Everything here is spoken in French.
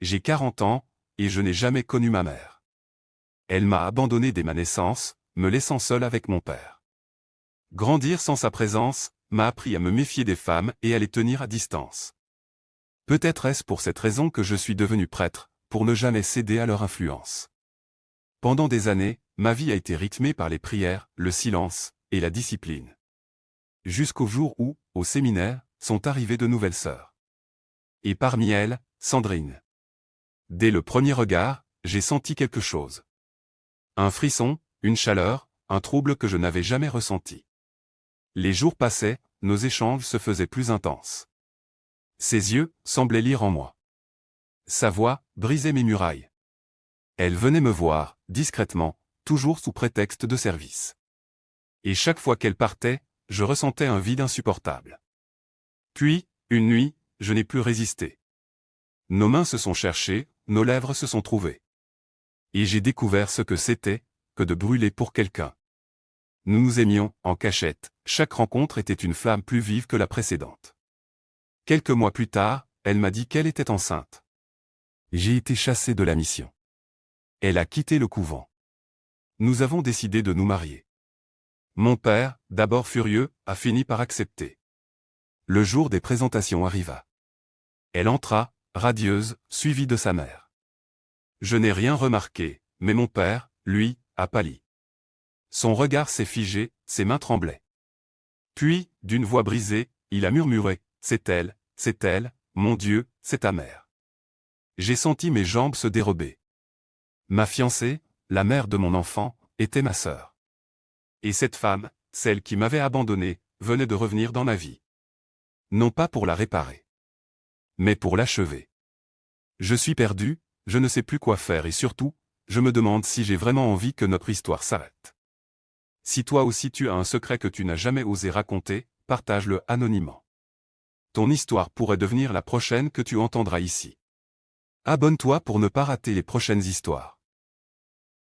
j'ai 40 ans, et je n'ai jamais connu ma mère. Elle m'a abandonné dès ma naissance, me laissant seul avec mon père. Grandir sans sa présence m'a appris à me méfier des femmes et à les tenir à distance. Peut-être est-ce pour cette raison que je suis devenu prêtre, pour ne jamais céder à leur influence. Pendant des années, ma vie a été rythmée par les prières, le silence et la discipline. Jusqu'au jour où, au séminaire, sont arrivées de nouvelles sœurs. Et parmi elles, Sandrine. Dès le premier regard, j'ai senti quelque chose. Un frisson, une chaleur, un trouble que je n'avais jamais ressenti. Les jours passaient, nos échanges se faisaient plus intenses. Ses yeux semblaient lire en moi. Sa voix brisait mes murailles. Elle venait me voir, discrètement, toujours sous prétexte de service. Et chaque fois qu'elle partait, je ressentais un vide insupportable. Puis, une nuit, je n'ai pu résister. Nos mains se sont cherchées, nos lèvres se sont trouvées. Et j'ai découvert ce que c'était, que de brûler pour quelqu'un. Nous nous aimions, en cachette, chaque rencontre était une flamme plus vive que la précédente. Quelques mois plus tard, elle m'a dit qu'elle était enceinte. J'ai été chassé de la mission. Elle a quitté le couvent. Nous avons décidé de nous marier. Mon père, d'abord furieux, a fini par accepter. Le jour des présentations arriva. Elle entra, radieuse, suivie de sa mère. Je n'ai rien remarqué, mais mon père, lui, a pâli. Son regard s'est figé, ses mains tremblaient. Puis, d'une voix brisée, il a murmuré, « C'est elle, mon Dieu, c'est ta mère. » J'ai senti mes jambes se dérober. Ma fiancée, la mère de mon enfant, était ma sœur. Et cette femme, celle qui m'avait abandonné, venait de revenir dans ma vie. Non pas pour la réparer, mais pour l'achever. Je suis perdu, je ne sais plus quoi faire et surtout, je me demande si j'ai vraiment envie que notre histoire s'arrête. Si toi aussi tu as un secret que tu n'as jamais osé raconter, partage-le anonymement. Ton histoire pourrait devenir la prochaine que tu entendras ici. Abonne-toi pour ne pas rater les prochaines histoires.